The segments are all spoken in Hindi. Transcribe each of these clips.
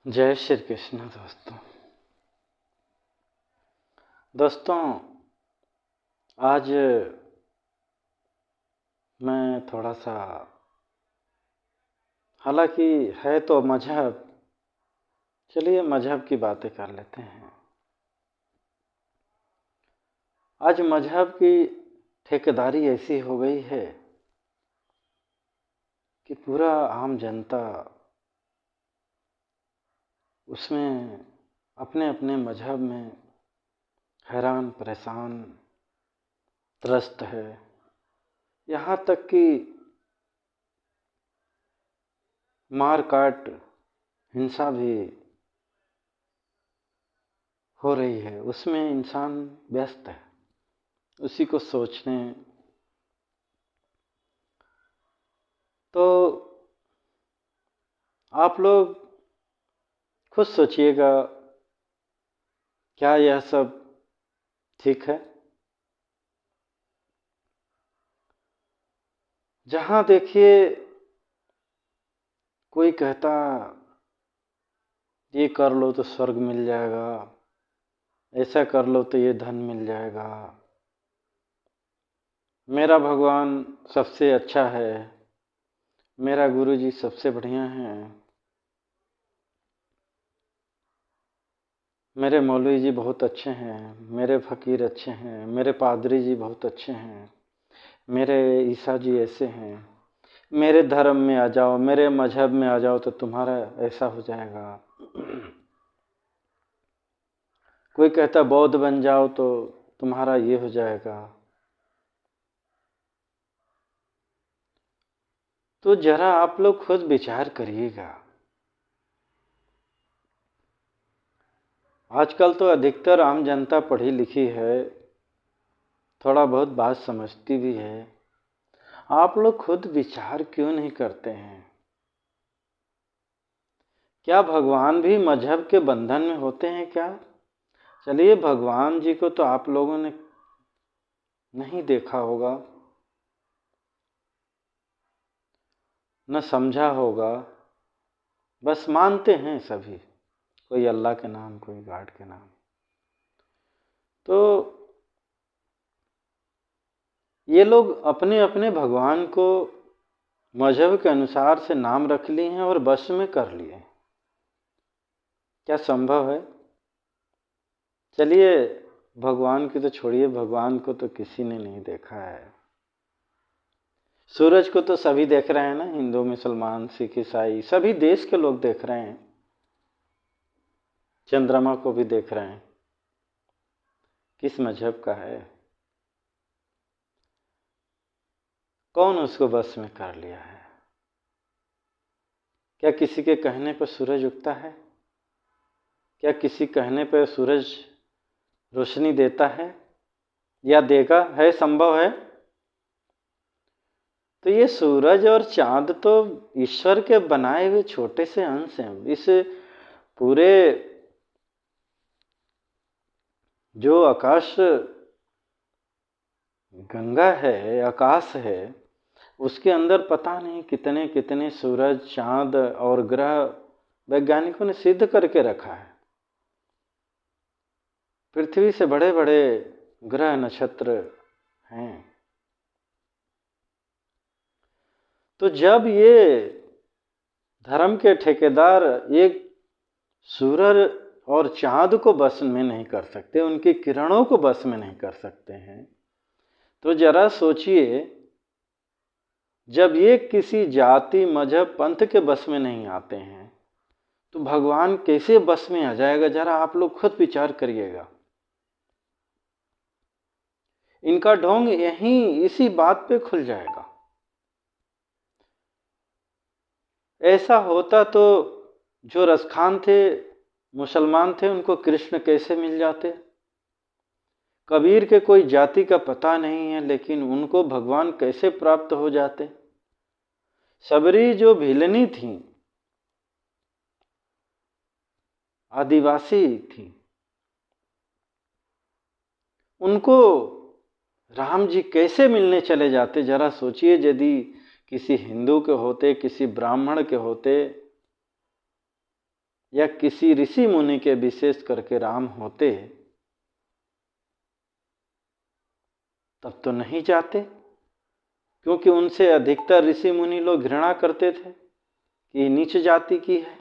जय श्री कृष्ण दोस्तों। आज मैं थोड़ा सा, हालांकि है तो मजहब, चलिए मजहब की बातें कर लेते हैं। आज मजहब की ठेकेदारी ऐसी हो गई है कि पूरा आम जनता उसमें अपने अपने मजहब में हैरान परेशान त्रस्त है। यहाँ तक कि मार काट हिंसा भी हो रही है, उसमें इंसान व्यस्त है उसी को सोचने। तो आप लोग खुद सोचिएगा, क्या यह सब ठीक है? जहाँ देखिए कोई कहता ये कर लो तो स्वर्ग मिल जाएगा, ऐसा कर लो तो ये धन मिल जाएगा, मेरा भगवान सबसे अच्छा है, मेरा गुरुजी सबसे बढ़िया है, मेरे मौलवी जी बहुत अच्छे हैं, मेरे फकीर अच्छे हैं, मेरे पादरी जी बहुत अच्छे हैं, मेरे ईसा जी ऐसे हैं, मेरे धर्म में आ जाओ, मेरे मजहब में आ जाओ तो तुम्हारा ऐसा हो जाएगा। कोई कहता बौद्ध बन जाओ तो तुम्हारा ये हो जाएगा। तो जरा आप लोग खुद विचार करिएगा। आजकल तो अधिकतर आम जनता पढ़ी लिखी है, थोड़ा बहुत बात समझती भी है। आप लोग खुद विचार क्यों नहीं करते हैं? क्या भगवान भी मजहब के बंधन में होते हैं क्या? चलिए, भगवान जी को तो आप लोगों ने नहीं देखा होगा, न समझा होगा, बस मानते हैं सभी, कोई अल्लाह के नाम, कोई गॉड के नाम। तो ये लोग अपने अपने भगवान को मजहब के अनुसार से नाम रख लिए हैं और बस में कर लिए। क्या संभव है? चलिए, भगवान की तो छोड़िए, भगवान को तो किसी ने नहीं देखा है। सूरज को तो सभी देख रहे हैं ना, हिंदू मुसलमान सिख ईसाई सभी देश के लोग देख रहे हैं, चंद्रमा को भी देख रहे हैं। किस मजहब का है? कौन उसको बस में कर लिया है? क्या किसी के कहने पर सूरज उगता है? क्या किसी कहने पर सूरज रोशनी देता है या देगा? है? संभव है? तो ये सूरज और चांद तो ईश्वर के बनाए हुए छोटे से अंश हैं। इस पूरे जो आकाश गंगा है, आकाश है, उसके अंदर पता नहीं कितने कितने सूरज, चांद और ग्रह वैज्ञानिकों ने सिद्ध करके रखा है। पृथ्वी से बड़े बड़े ग्रह नक्षत्र हैं। तो जब ये धर्म के ठेकेदार एक सूरज और चांद को बस में नहीं कर सकते, उनकी किरणों को बस में नहीं कर सकते हैं, तो जरा सोचिए, जब ये किसी जाति मजहब पंथ के बस में नहीं आते हैं तो भगवान कैसे बस में आ जाएगा? जरा आप लोग खुद विचार करिएगा। इनका ढोंग यहीं इसी बात पे खुल जाएगा। ऐसा होता तो जो रसखान थे, मुसलमान थे, उनको कृष्ण कैसे मिल जाते? कबीर के कोई जाति का पता नहीं है, लेकिन उनको भगवान कैसे प्राप्त हो जाते? सबरी जो भिलनी थी, आदिवासी थी, उनको राम जी कैसे मिलने चले जाते? जरा सोचिए, यदि किसी हिंदू के होते, किसी ब्राह्मण के होते, या किसी ऋषि मुनि के विशेष करके राम होते तब तो नहीं जाते, क्योंकि उनसे अधिकतर ऋषि मुनि लोग घृणा करते थे कि नीच जाति की है।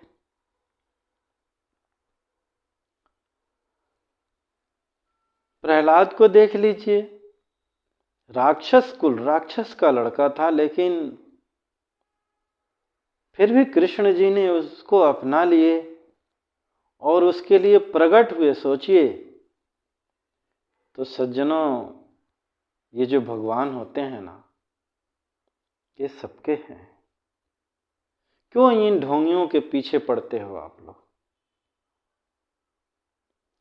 प्रहलाद को देख लीजिए, राक्षस कुल, राक्षस का लड़का था, लेकिन फिर भी कृष्ण जी ने उसको अपना लिए और उसके लिए प्रकट हुए। सोचिए तो सज्जनों, ये जो भगवान होते हैं ना, ये सबके हैं। क्यों इन ढोंगियों के पीछे पड़ते हो आप लोग?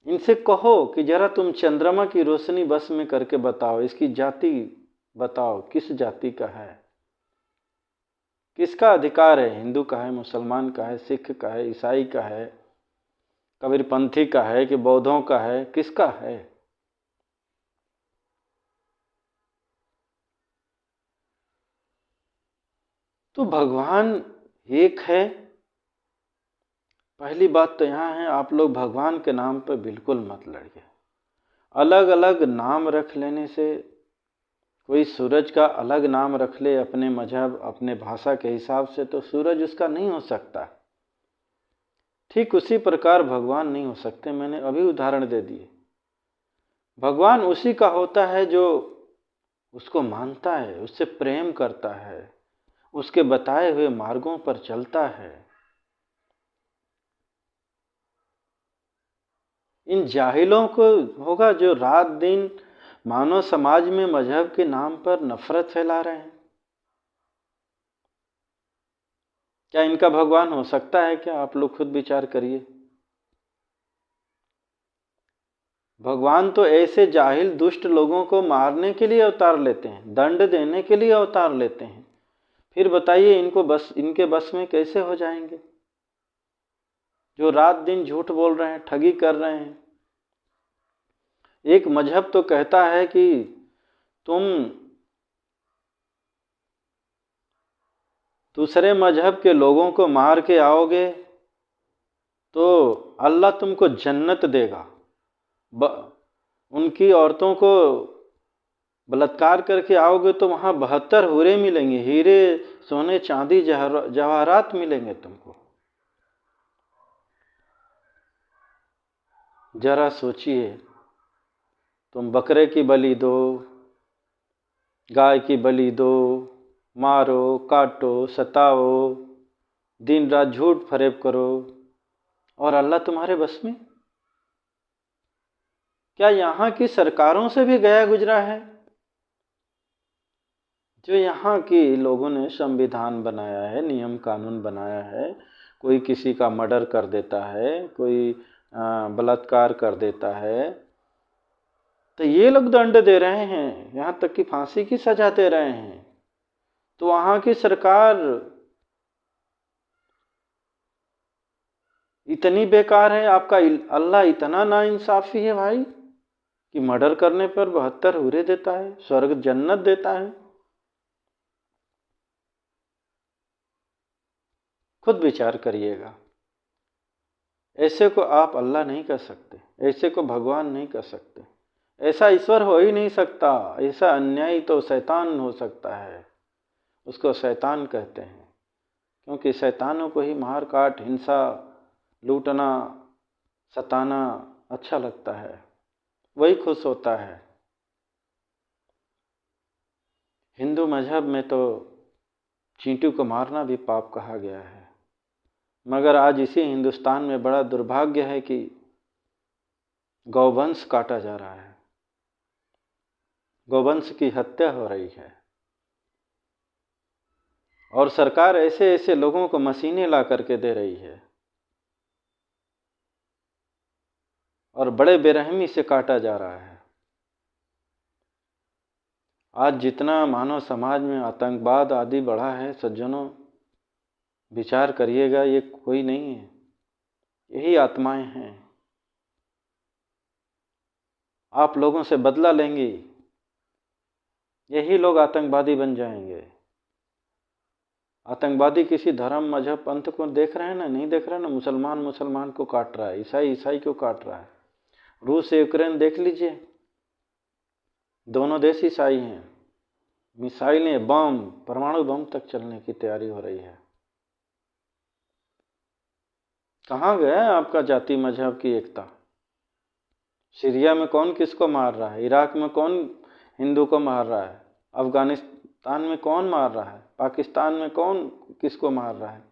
इनसे कहो कि जरा तुम चंद्रमा की रोशनी बस में करके बताओ, इसकी जाति बताओ, किस जाति का है, किसका अधिकार है? हिंदू का है, मुसलमान का है, सिख का है, ईसाई का है, कबीरपंथी का है कि बौद्धों का है, किसका है? तो भगवान एक है। पहली बात तो यहाँ है, आप लोग भगवान के नाम पर बिल्कुल मत लड़िए। अलग अलग नाम रख लेने से, कोई सूरज का अलग नाम रख ले अपने मजहब, अपने भाषा के हिसाब से, तो सूरज उसका नहीं हो सकता। ठीक उसी प्रकार भगवान नहीं हो सकते। मैंने अभी उदाहरण दे दिए। भगवान उसी का होता है जो उसको मानता है, उससे प्रेम करता है, उसके बताए हुए मार्गों पर चलता है। इन जाहिलों को होगा जो रात दिन मानव समाज में मजहब के नाम पर नफरत फैला रहे हैं। क्या इनका भगवान हो सकता है क्या? आप लोग खुद विचार करिए। भगवान तो ऐसे जाहिल दुष्ट लोगों को मारने के लिए अवतार लेते हैं, दंड देने के लिए अवतार लेते हैं। फिर बताइए इनके बस में कैसे हो जाएंगे? जो रात दिन झूठ बोल रहे हैं, ठगी कर रहे हैं। एक मजहब तो कहता है कि तुम दूसरे मजहब के लोगों को मार के आओगे तो अल्लाह तुमको जन्नत देगा। उनकी औरतों को बलात्कार करके आओगे तो वहां 72 हूरें मिलेंगे, हीरे सोने चांदी जवाहरात मिलेंगे तुमको। जरा सोचिए, तुम बकरे की बलि दो, गाय की बलि दो, मारो काटो सताओ, दिन रात झूठ फरेब करो, और अल्लाह तुम्हारे बस में? क्या यहाँ की सरकारों से भी गया गुजरा है? जो यहाँ के लोगों ने संविधान बनाया है, नियम कानून बनाया है, कोई किसी का मर्डर कर देता है, कोई बलात्कार कर देता है, तो ये लोग दंड दे रहे हैं, यहाँ तक कि फांसी की सजा दे रहे हैं। तो वहाँ की सरकार इतनी बेकार है, आपका अल्लाह इतना नाइंसाफी है भाई कि मर्डर करने पर 72 हूरे देता है, स्वर्ग जन्नत देता है। खुद विचार करिएगा। ऐसे को आप अल्लाह नहीं कर सकते, ऐसे को भगवान नहीं कर सकते, ऐसा ईश्वर हो ही नहीं सकता। ऐसा अन्यायी तो शैतान हो सकता है, उसको शैतान कहते हैं, क्योंकि शैतानों को ही मार काट, हिंसा, लूटना, सताना अच्छा लगता है, वही खुश होता है। हिंदू मजहब में तो चींटू को मारना भी पाप कहा गया है, मगर आज इसी हिंदुस्तान में बड़ा दुर्भाग्य है कि गौवंश काटा जा रहा है, गौवंश की हत्या हो रही है, और सरकार ऐसे ऐसे लोगों को मशीनें ला करके दे रही है और बड़े बेरहमी से काटा जा रहा है। आज जितना मानव समाज में आतंकवाद आदि बढ़ा है, सज्जनों विचार करिएगा, ये कोई नहीं है, यही आत्माएं हैं। आप लोगों से बदला लेंगी, यही लोग आतंकवादी बन जाएंगे। आतंकवादी किसी धर्म मजहब पंथ को देख रहे हैं ना, नहीं देख रहे हैं ना, मुसलमान मुसलमान को काट रहा है, ईसाई ईसाई को काट रहा है। रूस से यूक्रेन देख लीजिए, दोनों देश ईसाई हैं, मिसाइलें बम परमाणु बम तक चलने की तैयारी हो रही है। कहाँ गया आपका जाति मजहब की एकता? सीरिया में कौन किसको मार रहा है, इराक में कौन हिंदू को मार रहा है, अफगानिस्तान में कौन मार रहा है, पाकिस्तान में कौन किसको मार रहा है?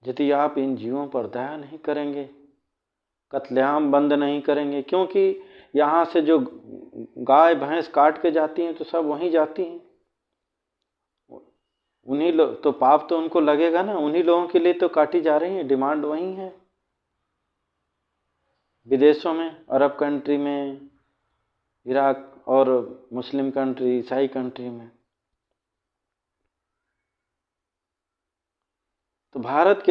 यदि आप इन जीवों पर दया नहीं करेंगे, कत्लेआम बंद नहीं करेंगे, क्योंकि यहाँ से जो गाय भैंस काट के जाती हैं तो सब वहीं जाती हैं, उन्हीं लोग तो पाप तो उनको लगेगा ना, उन्हीं लोगों के लिए तो काटी जा रही है, डिमांड वहीं है। विदेशों में, अरब कंट्री में, इराक और मुस्लिम कंट्री, ईसाई कंट्री में। तो भारत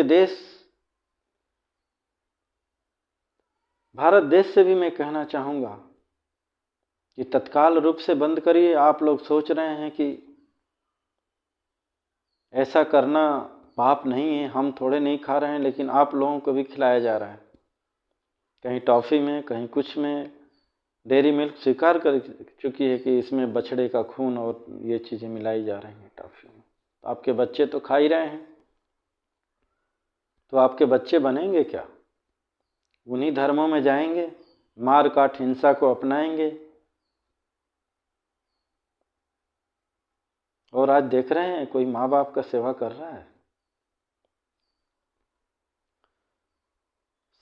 देश से भी मैं कहना चाहूँगा कि तत्काल रूप से बंद करिए। आप लोग सोच रहे हैं कि ऐसा करना पाप नहीं है, हम थोड़े नहीं खा रहे हैं, लेकिन आप लोगों को भी खिलाया जा रहा है, कहीं टॉफ़ी में, कहीं कुछ में। डेयरी मिल्क स्वीकार कर चुकी है कि इसमें बछड़े का खून और ये चीज़ें मिलाई जा रही हैं टॉफ़ी में। तो आपके बच्चे तो खा ही रहे हैं, तो आपके बच्चे बनेंगे क्या? उन्हीं धर्मों में जाएंगे, मार काट हिंसा को अपनाएंगे। और आज देख रहे हैं कोई माँ बाप का सेवा कर रहा है?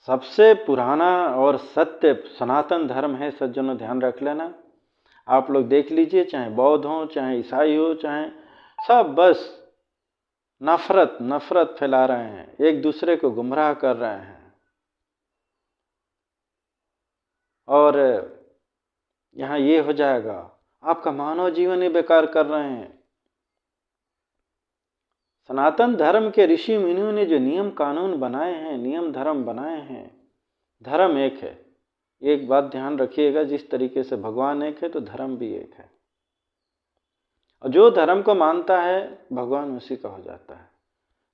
सबसे पुराना और सत्य सनातन धर्म है सज्जनों, ध्यान रख लेना। आप लोग देख लीजिए, चाहे बौद्ध हो, चाहे ईसाई हो, चाहे सब बस नफरत नफरत फैला रहे हैं, एक दूसरे को गुमराह कर रहे हैं, और यहाँ ये हो जाएगा, आपका मानव जीवन ही बेकार कर रहे हैं। सनातन धर्म के ऋषि मुनियों ने जो नियम कानून बनाए हैं, नियम धर्म बनाए हैं, धर्म एक है। एक बात ध्यान रखिएगा, जिस तरीके से भगवान एक है तो धर्म भी एक है, और जो धर्म को मानता है भगवान उसी का हो जाता है,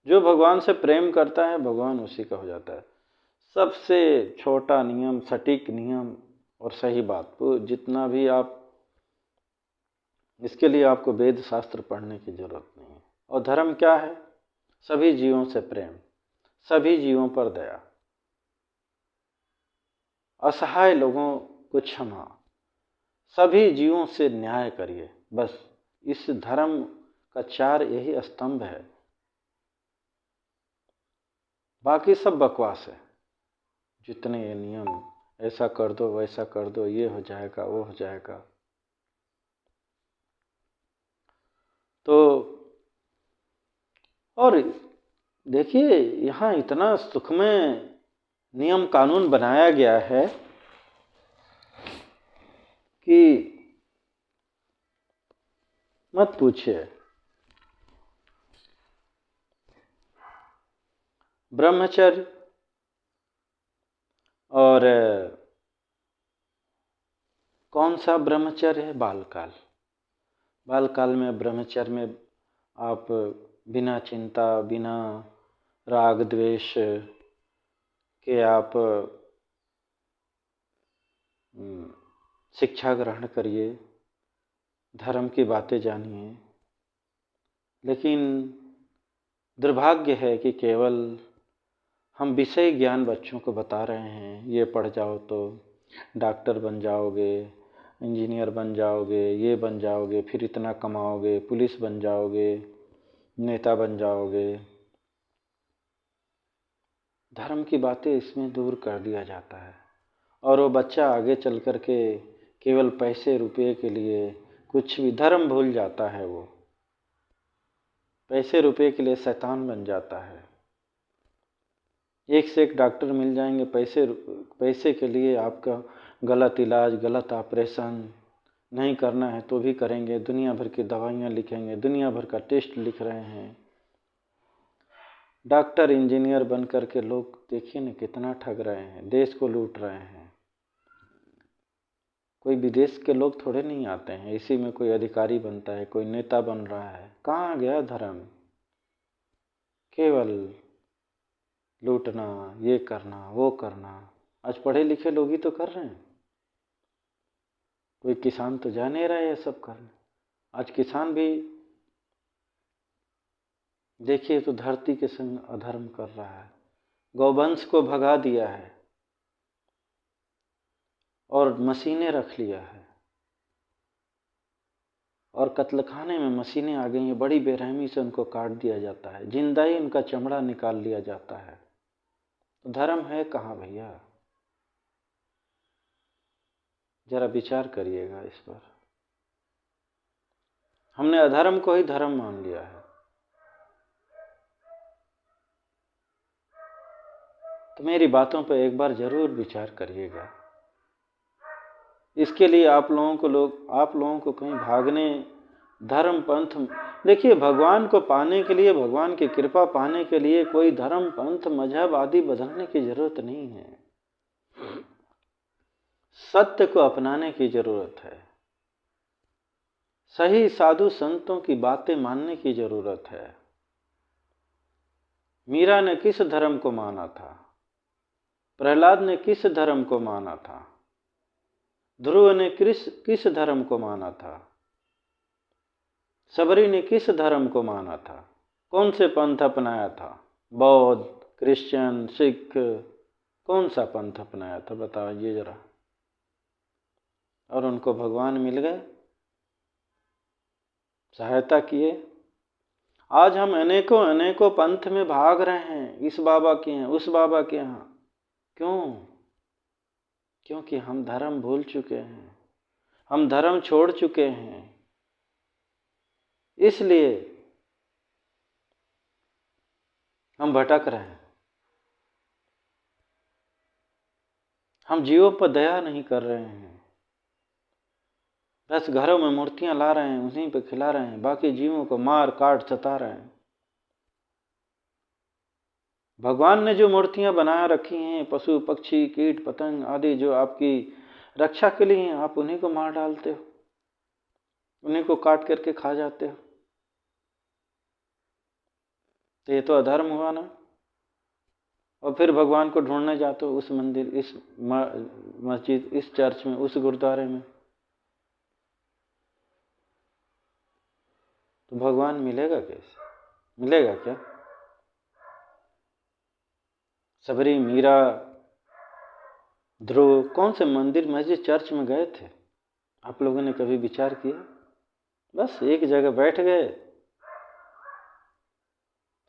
जो भगवान से प्रेम करता है भगवान उसी का हो जाता है। सबसे छोटा नियम, सटीक नियम और सही बात, तो जितना भी आप, इसके लिए आपको वेद शास्त्र पढ़ने की जरूरत नहीं है। और धर्म क्या है? सभी जीवों से प्रेम, सभी जीवों पर दया, असहाय लोगों को क्षमा, सभी जीवों से न्याय करिए। बस इस धर्म का चार यही स्तंभ है, बाकी सब बकवास है। जितने ये नियम, ऐसा कर दो वैसा कर दो, ये हो जाएगा वो हो जाएगा। तो और देखिए, यहाँ इतना सुखमय नियम कानून बनाया गया है कि मत पूछिए। ब्रह्मचर्य और कौन सा ब्रह्मचर्य है? बालकाल। बालकाल में ब्रह्मचर्य में आप बिना चिंता, बिना राग द्वेष के आप शिक्षा ग्रहण करिए, धर्म की बातें जानिए। लेकिन दुर्भाग्य है कि केवल हम विषय ज्ञान बच्चों को बता रहे हैं, ये पढ़ जाओ तो डॉक्टर बन जाओगे, इंजीनियर बन जाओगे, ये बन जाओगे, फिर इतना कमाओगे, पुलिस बन जाओगे, नेता बन जाओगे। धर्म की बातें इसमें दूर कर दिया जाता है, और वो बच्चा आगे चल कर के केवल पैसे रुपये के लिए कुछ भी धर्म भूल जाता है। वो पैसे रुपये के लिए शैतान बन जाता है। एक से एक डॉक्टर मिल जाएंगे, पैसे के लिए आपका गलत इलाज, गलत ऑपरेशन नहीं करना है तो भी करेंगे, दुनिया भर की दवाइयाँ लिखेंगे, दुनिया भर का टेस्ट लिख रहे हैं। डॉक्टर इंजीनियर बन कर के लोग देखिए ना कितना ठग रहे हैं, देश को लूट रहे हैं। कोई विदेश के लोग थोड़े नहीं आते हैं, इसी में कोई अधिकारी बनता है, कोई नेता बन रहा है। कहाँ गया धर्म? केवल लूटना, ये करना, वो करना। आज पढ़े लिखे लोग ही तो कर रहे हैं, कोई किसान तो जा नहीं रहा है ये सब करने। आज किसान भी देखिए तो धरती के संग अधर्म कर रहा है, गौवंश को भगा दिया है और मशीनें रख लिया है, और कत्लखाने में मशीनें आ गई हैं, बड़ी बेरहमी से उनको काट दिया जाता है, जिंदा ही उनका चमड़ा निकाल लिया जाता है। तो धर्म है कहाँ भैया? जरा विचार करिएगा इस पर। हमने अधर्म को ही धर्म मान लिया है। तो मेरी बातों पर एक बार जरूर विचार करिएगा। इसके लिए आप लोगों को कहीं भागने, धर्म पंथ, देखिए भगवान को पाने के लिए, भगवान की कृपा पाने के लिए कोई धर्म पंथ मजहब आदि बदलने की जरूरत नहीं है। सत्य को अपनाने की जरूरत है, सही साधु संतों की बातें मानने की जरूरत है। मीरा ने किस धर्म को माना था? प्रहलाद ने किस धर्म को माना था? ध्रुव ने किस धर्म को माना था? सबरी ने किस धर्म को माना था? कौन से पंथ अपनाया था? बौद्ध, क्रिश्चियन, सिख, कौन सा पंथ अपनाया था बताइए जरा। और उनको भगवान मिल गए, सहायता किए। आज हम अनेकों पंथ में भाग रहे हैं, इस बाबा के हैं, उस बाबा के यहाँ। क्यों? क्योंकि हम धर्म भूल चुके हैं, हम धर्म छोड़ चुके हैं। इसलिए हम भटक रहे हैं, हम जीवों पर दया नहीं कर रहे हैं। बस घरों में मूर्तियां ला रहे हैं, उन्हीं पे खिला रहे हैं, बाकी जीवों को मार काट सता रहे हैं। भगवान ने जो मूर्तियां बना रखी हैं, पशु पक्षी कीट पतंग आदि जो आपकी रक्षा के लिए हैं, आप उन्हीं को मार डालते हो, उन्हीं को काट करके खा जाते हो। तो ये तो अधर्म हुआ ना। और फिर भगवान को ढूंढने जाते हो उस मंदिर, इस मस्जिद, इस चर्च में, उस गुरुद्वारे में, तो भगवान मिलेगा कैसे? मिलेगा क्या? सबरी, मीरा, ध्रुव कौन से मंदिर, मस्जिद, चर्च में गए थे? आप लोगों ने कभी विचार किया? बस एक जगह बैठ गए,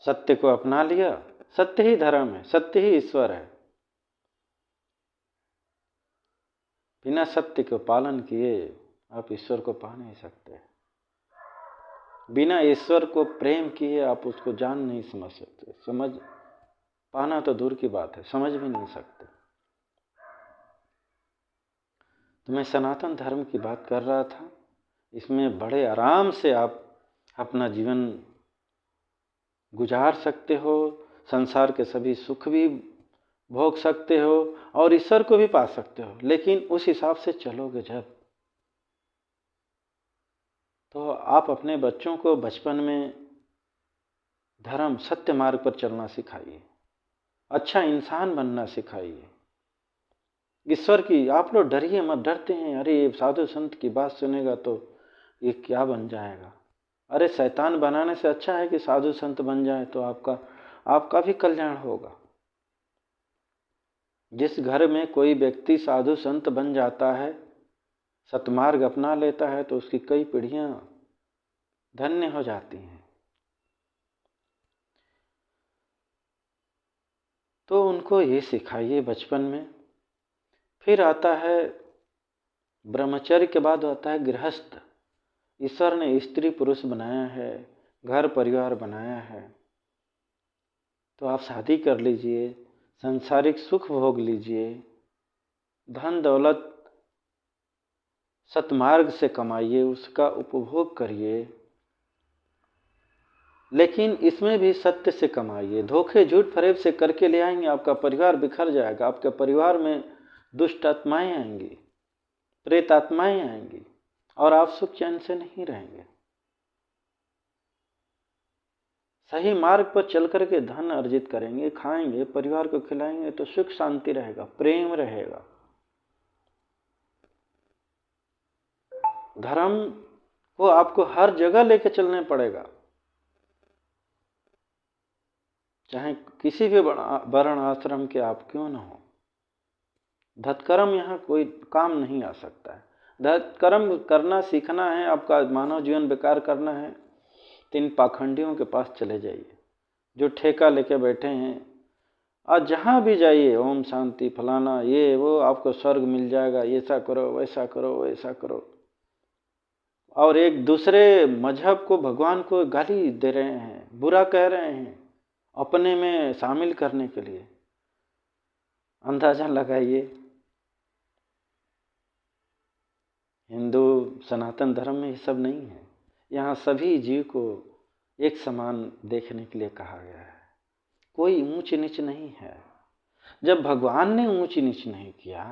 सत्य को अपना लिया। सत्य ही धर्म है, सत्य ही ईश्वर है। बिना सत्य को पालन किए आप ईश्वर को पा नहीं सकते। बिना ईश्वर को प्रेम किए आप उसको जान नहीं समझ सकते। समझ पाना तो दूर की बात है, समझ भी नहीं सकते। तो मैं सनातन धर्म की बात कर रहा था। इसमें बड़े आराम से आप अपना जीवन गुजार सकते हो, संसार के सभी सुख भी भोग सकते हो और ईश्वर को भी पा सकते हो, लेकिन उस हिसाब से चलोगे जब, तो आप अपने बच्चों को बचपन में धर्म सत्य मार्ग पर चलना सिखाइए, अच्छा इंसान बनना सिखाइए। ईश्वर की आप लोग डरिए मत, डरते हैं अरे ये साधु संत की बात सुनेगा तो ये क्या बन जाएगा। अरे शैतान बनाने से अच्छा है कि साधु संत बन जाए, तो आपका भी कल्याण होगा। जिस घर में कोई व्यक्ति साधु संत बन जाता है, सतमार्ग अपना लेता है, तो उसकी कई पीढ़ियां धन्य हो जाती हैं। तो उनको ये सिखाइए बचपन में। फिर आता है ब्रह्मचर्य के बाद आता है गृहस्थ। ईश्वर ने स्त्री पुरुष बनाया है, घर परिवार बनाया है, तो आप शादी कर लीजिए, सांसारिक सुख भोग लीजिए, धन दौलत सतमार्ग से कमाइए, उसका उपभोग करिए, लेकिन इसमें भी सत्य से कमाइए। धोखे झूठ फरेब से करके ले आएंगे, आपका परिवार बिखर जाएगा, आपके परिवार में दुष्ट आत्माएं आएंगी। प्रेत आत्माएं आएंगी और आप सुख चैन से नहीं रहेंगे। सही मार्ग पर चल करके धन अर्जित करेंगे, खाएंगे, परिवार को खिलाएंगे तो सुख शांति रहेगा, प्रेम रहेगा। धर्म को आपको हर जगह लेके चलने पड़ेगा, चाहे किसी भी वर्ण आश्रम के आप क्यों ना हो। धतकर्म यहाँ कोई काम नहीं आ सकता है। धतकर्म करना सीखना है, आपका मानव जीवन बेकार करना है तो इन पाखंडियों के पास चले जाइए जो ठेका लेके बैठे हैं। आज जहाँ भी जाइए ओम शांति फलाना ये वो, आपको स्वर्ग मिल जाएगा, ऐसा करो वैसा करो वैसा करो, और एक दूसरे मजहब को भगवान को गाली दे रहे हैं, बुरा कह रहे हैं अपने में शामिल करने के लिए। अंदाजा लगाइए, हिंदू सनातन धर्म में ये सब नहीं है। यहाँ सभी जीव को एक समान देखने के लिए कहा गया है, कोई ऊंच नीच नहीं है। जब भगवान ने ऊंच नीच नहीं किया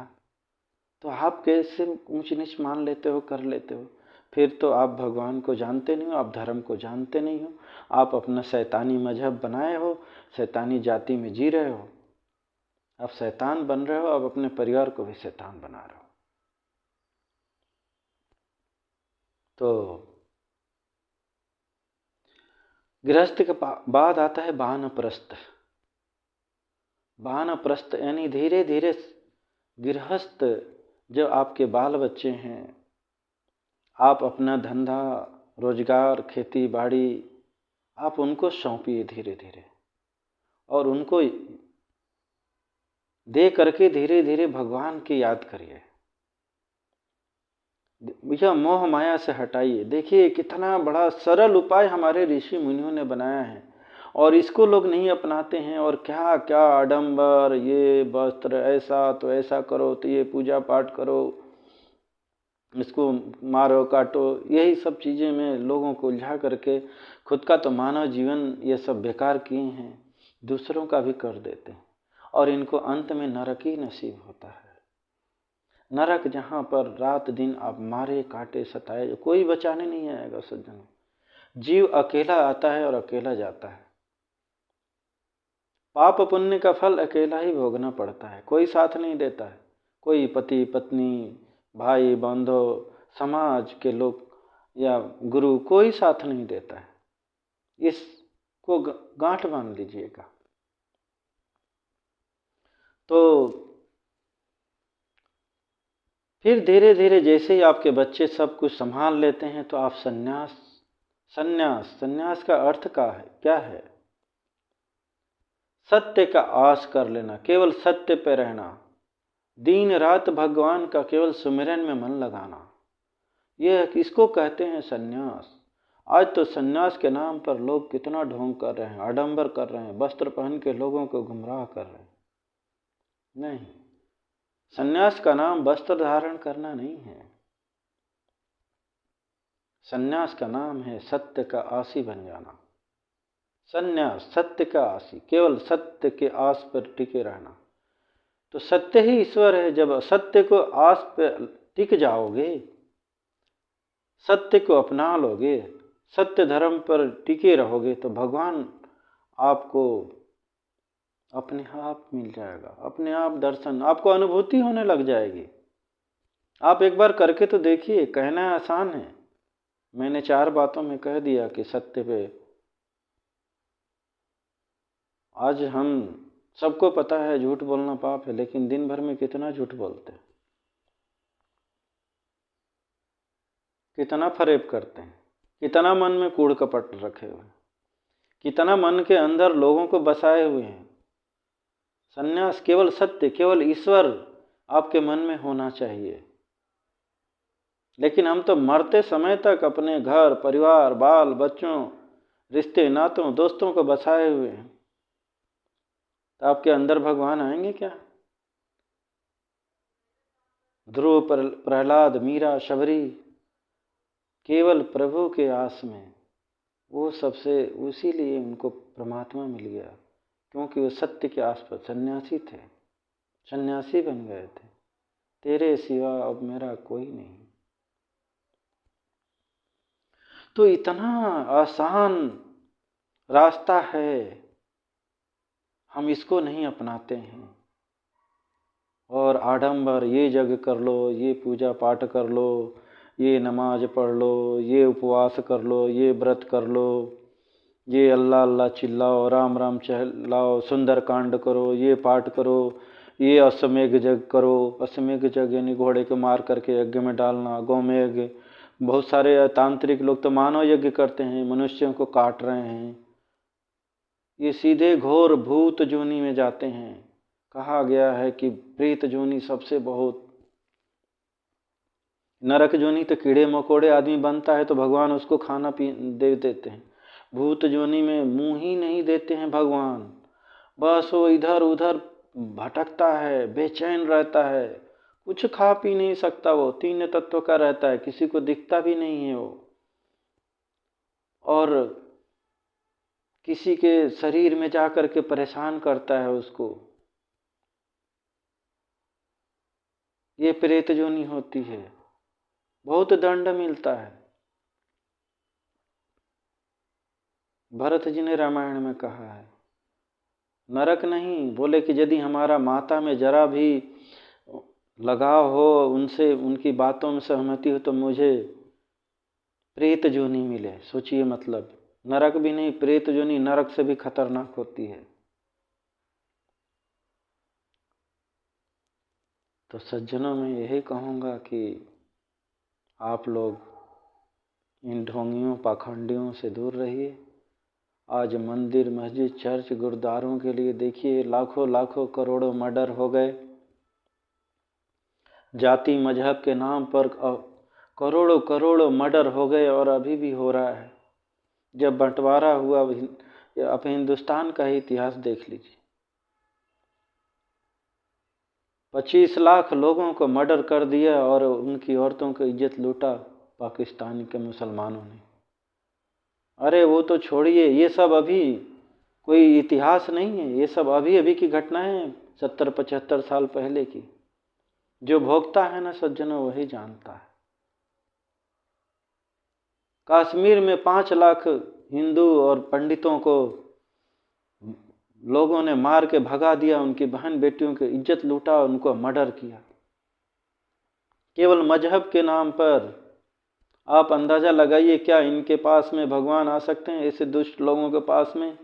तो आप कैसे ऊंच नीच मान लेते हो, कर लेते हो? फिर तो आप भगवान को जानते नहीं हो, आप धर्म को जानते नहीं हो, आप अपना शैतानी मजहब बनाए हो, शैतानी जाति में जी रहे हो, आप शैतान बन रहे हो, आप अपने परिवार को भी शैतान बना रहे हो। तो गृहस्थ के बाद आता है वानप्रस्थ। वानप्रस्थ यानी धीरे धीरे गृहस्थ, जो आपके बाल बच्चे हैं, आप अपना धंधा रोजगार खेती बाड़ी आप उनको सौंपिए धीरे धीरे, और उनको दे करके धीरे धीरे भगवान की याद करिए। यह मोह माया से हटाइए। देखिए कितना बड़ा सरल उपाय हमारे ऋषि मुनियों ने बनाया है और इसको लोग नहीं अपनाते हैं। और क्या क्या आडंबर, ये वस्त्र ऐसा तो ऐसा करो, तो ये पूजा पाठ करो, इसको मारो काटो, यही सब चीज़ें में लोगों को उलझा करके खुद का तो मानव जीवन ये सब बेकार किए हैं, दूसरों का भी कर देते हैं और इनको अंत में नरक ही नसीब होता है। नरक जहाँ पर रात दिन आप मारे काटे सताए, कोई बचाने नहीं आएगा सज्जन। जीव अकेला आता है और अकेला जाता है। पाप पुण्य का फल अकेला ही भोगना पड़ता है, कोई साथ नहीं देता है। कोई पति पत्नी भाई बंधु समाज के लोग या गुरु कोई साथ नहीं देता है। इसको गांठ बांध लीजिएगा। तो फिर धीरे धीरे जैसे ही आपके बच्चे सब कुछ संभाल लेते हैं तो आप सन्यास का अर्थ क्या है? सत्य का आस कर लेना, केवल सत्य पे रहना, दिन रात भगवान का केवल सुमिरन में मन लगाना, यह किसको कहते हैं सन्यास। आज तो सन्यास के नाम पर लोग कितना ढोंग कर रहे हैं, आडंबर कर रहे हैं, वस्त्र पहन के लोगों को गुमराह कर रहे हैं। नहीं, सन्यास का नाम वस्त्र धारण करना नहीं है। सन्यास का नाम है सत्य का आसी बन जाना। सन्यास सत्य का आसी, केवल सत्य के आस पर टिके रहना। तो सत्य ही ईश्वर है। जब सत्य को आस पर टिक जाओगे, सत्य को अपना लोगे, सत्य धर्म पर टिके रहोगे, तो भगवान आपको अपने आप मिल जाएगा, अपने आप दर्शन, आपको अनुभूति होने लग जाएगी। आप एक बार करके तो देखिए, कहना आसान है, मैंने 4 बातों में कह दिया कि सत्य पे। आज हम सबको पता है झूठ बोलना पाप है, लेकिन दिन भर में कितना झूठ बोलते हैं, कितना फरेब करते हैं, कितना मन में कूड़ कपट रखे हुए हैं, कितना मन के अंदर लोगों को बसाए हुए हैं। सन्यास केवल सत्य, केवल ईश्वर आपके मन में होना चाहिए। लेकिन हम तो मरते समय तक अपने घर परिवार बाल बच्चों रिश्ते नातों दोस्तों को बसाए हुए हैं। तो आपके अंदर भगवान आएंगे क्या? ध्रुव प्रहलाद मीरा शबरी केवल प्रभु के आस में, वो सबसे उसीलिए उनको परमात्मा मिल गया, क्योंकि वो सत्य के आस पर सन्यासी थे, सन्यासी बन गए थे। तेरे सिवा अब मेरा कोई नहीं। तो इतना आसान रास्ता है, हम इसको नहीं अपनाते हैं। और आडंबर, ये जग कर लो, ये पूजा पाठ कर लो, ये नमाज पढ़ लो, ये उपवास कर लो, ये व्रत कर लो, ये अल्लाह अल्लाह चिल्लाओ, राम राम चिल्लाओ, सुंदर कांड करो, ये पाठ करो, ये अश्वमेघ यज्ञ करो। अश्वमेघ यज्ञ यानी घोड़े को मार करके यज्ञ में डालना। गौमेघ, बहुत सारे तांत्रिक लोग तो मानव यज्ञ करते हैं, मनुष्यों को काट रहे हैं। ये सीधे घोर भूत जोनी में जाते हैं। कहा गया है कि प्रेत जोनी सबसे बहुत, नरक जोनी तो कीड़े मकोड़े आदमी बनता है तो भगवान उसको खाना पी दे देते हैं। भूत जोनी में मुंह ही नहीं देते हैं भगवान, बस वो इधर उधर भटकता है, बेचैन रहता है, कुछ खा पी नहीं सकता, वो तीन तत्व का रहता है, किसी को दिखता भी नहीं है वो, और किसी के शरीर में जा कर के परेशान करता है उसको। ये प्रेत जोनी होती है, बहुत दंड मिलता है। भरत जी ने रामायण में कहा है, नरक नहीं, बोले कि यदि हमारा माता में जरा भी लगाव हो, उनसे उनकी बातों में सहमति हो, तो मुझे प्रेत जोनी मिले। सोचिए, मतलब नरक भी नहीं, प्रेत जोनी नरक से भी खतरनाक होती है। तो सज्जनों, में यही कहूँगा कि आप लोग इन ढोंगियों पाखंडियों से दूर रहिए। आज मंदिर, मस्जिद, चर्च, गुरुद्वारों के लिए देखिए लाखों लाखों करोड़ों मर्डर हो गए। जाति मजहब के नाम पर करोड़ों करोड़ों मर्डर हो गए और अभी भी हो रहा है। जब बंटवारा हुआ, आप हिंदुस्तान का ही इतिहास देख लीजिए, 25 लाख लोगों को मर्डर कर दिया और उनकी औरतों की इज्जत लूटा पाकिस्तान के मुसलमानों ने। अरे वो तो छोड़िए, ये सब अभी कोई इतिहास नहीं है, ये सब अभी अभी की घटनाएं हैं, 70-75 साल पहले की। जो भोगता है ना सज्जनों, वही जानता है। कश्मीर में 5 लाख हिंदू और पंडितों को लोगों ने मार के भगा दिया, उनकी बहन बेटियों की इज्जत लूटा, उनको मर्डर किया, केवल मजहब के नाम पर। आप अंदाजा लगाइए, क्या इनके पास में भगवान आ सकते हैं, ऐसे दुष्ट लोगों के पास में,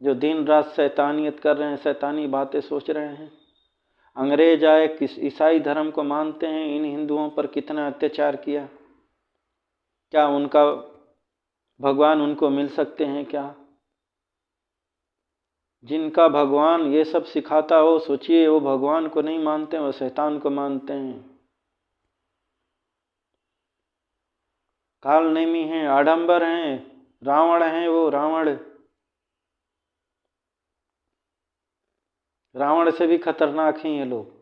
जो दिन रात शैतानियत कर रहे हैं, शैतानी बातें सोच रहे हैं। अंग्रेज आए, किस ईसाई धर्म को मानते हैं, इन हिंदुओं पर कितना अत्याचार किया। क्या उनका भगवान उनको मिल सकते हैं क्या? जिनका भगवान ये सब सिखाता हो, सोचिए वो भगवान को नहीं मानते, वो शैतान को मानते हैं। काल नेमी हैं, आडंबर हैं, रावण हैं, वो रावण से भी खतरनाक हैं ये लोग।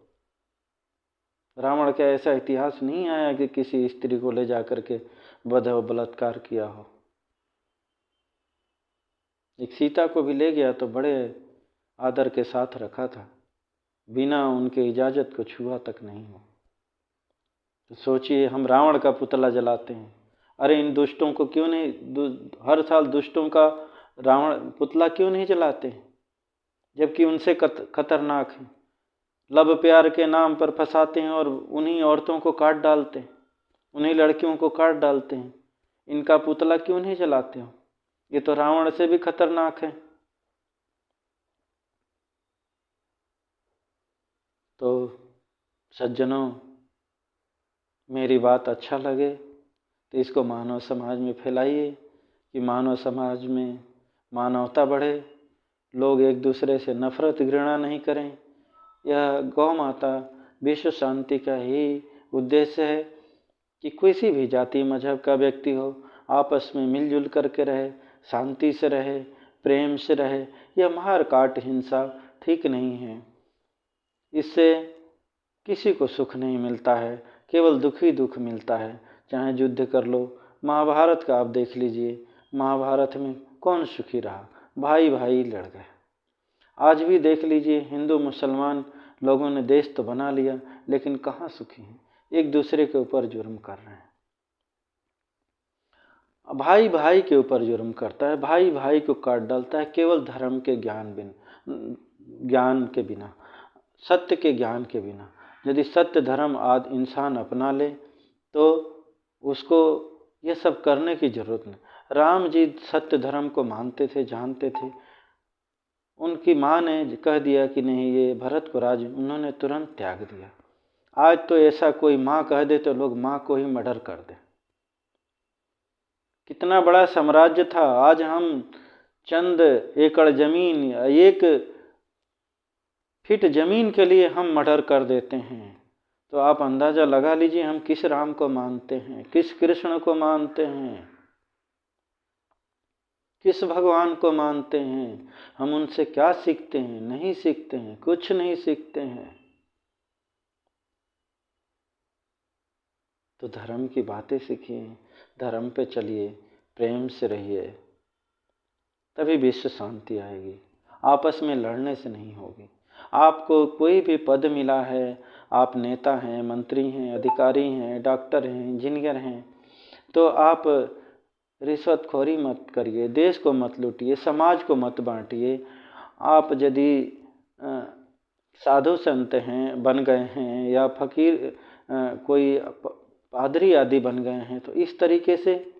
रावण का ऐसा इतिहास नहीं आया कि किसी स्त्री को ले जाकर के वध और बलात्कार किया हो। एक सीता को भी ले गया तो बड़े आदर के साथ रखा था, बिना उनके इजाज़त को छुआ तक नहीं हो। तो सोचिए, हम रावण का पुतला जलाते हैं। अरे इन दुष्टों को क्यों नहीं, हर साल दुष्टों का रावण पुतला क्यों नहीं जलाते, जबकि उनसे खतरनाक है। लब प्यार के नाम पर फंसाते हैं और उन्हीं औरतों को काट डालते हैं, उन्हीं लड़कियों को काट डालते हैं। इनका पुतला क्यों नहीं जलाते हो? ये तो रावण से भी खतरनाक है। तो सज्जनों, मेरी बात अच्छा लगे तो इसको मानव समाज में फैलाइए, कि मानव समाज में मानवता बढ़े, लोग एक दूसरे से नफरत घृणा नहीं करें। यह गौ माता विश्व शांति का ही उद्देश्य है कि किसी भी जाति मजहब का व्यक्ति हो, आपस में मिलजुल करके रहे, शांति से रहे, प्रेम से रहे। यह मार काट हिंसा ठीक नहीं है, इससे किसी को सुख नहीं मिलता है, केवल दुख ही दुख मिलता है। चाहे युद्ध कर लो, महाभारत का आप देख लीजिए, महाभारत में कौन सुखी रहा? भाई भाई लड़ गए। आज भी देख लीजिए, हिंदू मुसलमान लोगों ने देश तो बना लिया, लेकिन कहाँ सुखी हैं, एक दूसरे के ऊपर जुर्म कर रहे हैं। भाई भाई के ऊपर जुर्म करता है, भाई भाई को काट डालता है, केवल धर्म के ज्ञान के बिना, सत्य के ज्ञान के बिना। यदि सत्य धर्म आदि इंसान अपना ले तो उसको ये सब करने की जरूरत नहीं। राम जी सत्य धर्म को मानते थे, जानते थे। उनकी माँ ने कह दिया कि नहीं, ये भरत को राज, उन्होंने तुरंत त्याग दिया। आज तो ऐसा कोई माँ कह दे तो लोग माँ को ही मर्डर कर दें। कितना बड़ा साम्राज्य था, आज हम चंद एकड़ जमीन या 1 फीट जमीन के लिए हम मर्डर कर देते हैं। तो आप अंदाजा लगा लीजिए हम किस राम को मानते हैं, किस कृष्ण को मानते हैं, किस भगवान को मानते हैं। हम उनसे क्या सीखते हैं? नहीं सीखते हैं, कुछ नहीं सीखते हैं। तो धर्म की बातें सीखिए, धर्म पे चलिए, प्रेम से रहिए, तभी विश्व शांति आएगी। आपस में लड़ने से नहीं होगी। आपको कोई भी पद मिला है, आप नेता हैं, मंत्री हैं, अधिकारी हैं, डॉक्टर हैं, इंजीनियर हैं, तो आप रिश्वतखोरी मत करिए, देश को मत लूटिए, समाज को मत बांटिए। आप यदि साधु संत हैं, बन गए हैं, या फकीर कोई पादरी आदि बन गए हैं, तो इस तरीके से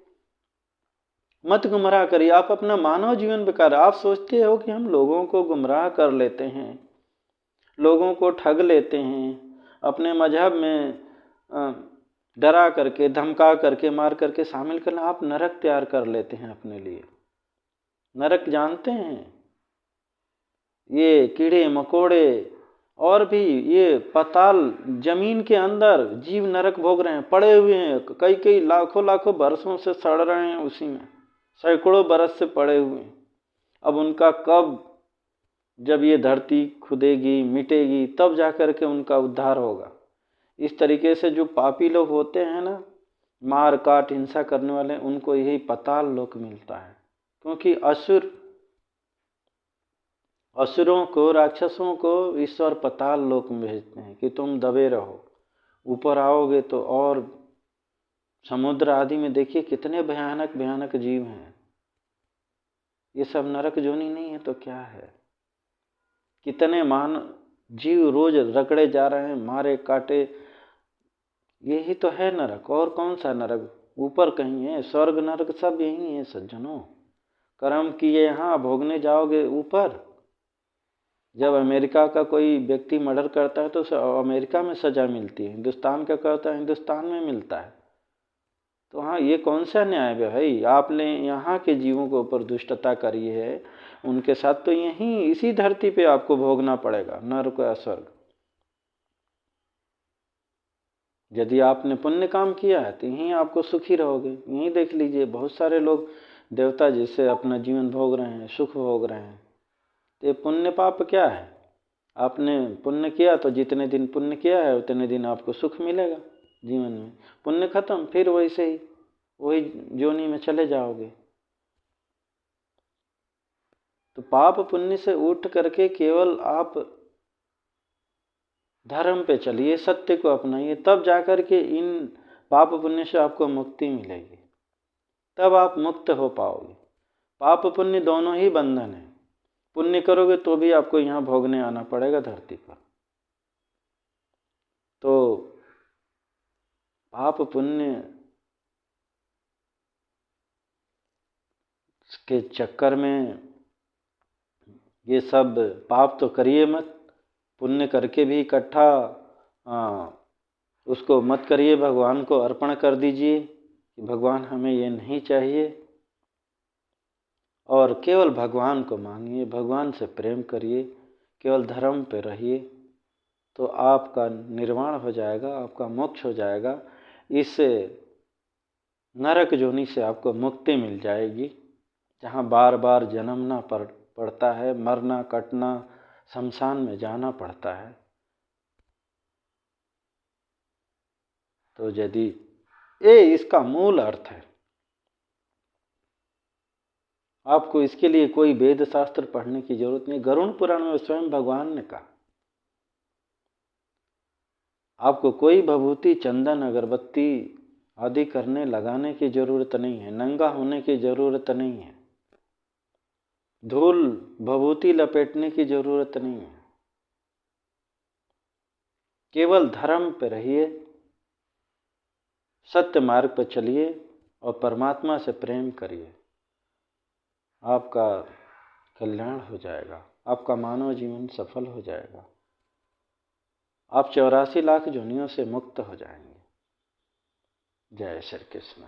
मत गुमराह करिए। आप अपना मानव जीवन बेकार, आप सोचते हो कि हम लोगों को गुमराह कर लेते हैं, लोगों को ठग लेते हैं, अपने मजहब में डरा करके, धमका करके, मार करके शामिल करना, आप नरक तैयार कर लेते हैं अपने लिए। नरक जानते हैं? ये कीड़े मकोड़े और भी ये पाताल जमीन के अंदर जीव नरक भोग रहे हैं, पड़े हुए हैं, कई कई लाखों लाखों बरसों से सड़ रहे हैं, उसी में सैकड़ों बरस से पड़े हुए हैं। अब उनका कब, जब ये धरती खुदेगी, मिटेगी, तब जाकर के उनका उद्धार होगा। इस तरीके से जो पापी लोग होते हैं ना, मार काट हिंसा करने वाले, उनको यही पाताल लोक मिलता है। क्योंकि असुरों को, राक्षसों को ईश्वर पाताल लोक में भेजते हैं कि तुम दबे रहो, ऊपर आओगे तो। और समुद्र आदि में देखिए कितने भयानक भयानक जीव हैं। ये सब नरक जोनी नहीं है तो क्या है? कितने जीव रोज रगड़े जा रहे हैं, मारे काटे, यही तो है नरक। और कौन सा नरक ऊपर कहीं है? स्वर्ग नरक सब यही है सज्जनों। कर्म किए यहाँ, भोगने जाओगे ऊपर। जब अमेरिका का कोई व्यक्ति मर्डर करता है तो अमेरिका में सजा मिलती है, हिंदुस्तान का करता है हिंदुस्तान में मिलता है। तो हाँ, ये कौन सा न्याय है भाई? आपने यहाँ के जीवों के ऊपर दुष्टता करी है, उनके साथ तो यहीं इसी धरती पे आपको भोगना पड़ेगा नरक या स्वर्ग। यदि आपने पुण्य काम किया है तो यहीं आपको सुखी रहोगे। यहीं देख लीजिए, बहुत सारे लोग देवता जिससे अपना जीवन भोग रहे हैं, सुख भोग रहे हैं। तो ये पुण्य पाप क्या है? आपने पुण्य किया तो जितने दिन पुण्य किया है उतने दिन आपको सुख मिलेगा जीवन में। पुण्य खत्म, फिर वैसे ही वही जोनी में चले जाओगे। तो पाप पुण्य से उठ करके केवल आप धर्म पे चलिए, सत्य को अपनाइए, तब जाकर के इन पाप पुण्य से आपको मुक्ति मिलेगी, तब आप मुक्त हो पाओगे। पाप पुण्य दोनों ही बंधन है। पुण्य करोगे तो भी आपको यहाँ भोगने आना पड़ेगा धरती पर। तो पाप पुण्य के चक्कर में ये सब पाप तो करिए मत, पुण्य करके भी इकट्ठा उसको मत करिए, भगवान को अर्पण कर दीजिए कि भगवान हमें ये नहीं चाहिए। और केवल भगवान को मानिए, भगवान से प्रेम करिए, केवल धर्म पे रहिए, तो आपका निर्वाण हो जाएगा, आपका मोक्ष हो जाएगा। इस नरक जोनी से आपको मुक्ति मिल जाएगी, जहाँ बार बार जन्मना पड़ता है, मरना, कटना, शमशान में जाना पड़ता है। तो यदि ये इसका मूल अर्थ है, आपको इसके लिए कोई वेद शास्त्र पढ़ने की जरूरत नहीं। गरुड़ पुराण में स्वयं भगवान ने कहा, आपको कोई भभूति, चंदन, अगरबत्ती आदि करने लगाने की जरूरत नहीं है, नंगा होने की जरूरत नहीं है, धूल भभूति लपेटने की जरूरत नहीं है। केवल धर्म पे रहिए, सत्य मार्ग पर चलिए और परमात्मा से प्रेम करिए। आपका कल्याण हो जाएगा, आपका मानव जीवन सफल हो जाएगा, आप 84 लाख योनियों से मुक्त हो जाएंगे। जय श्री कृष्ण।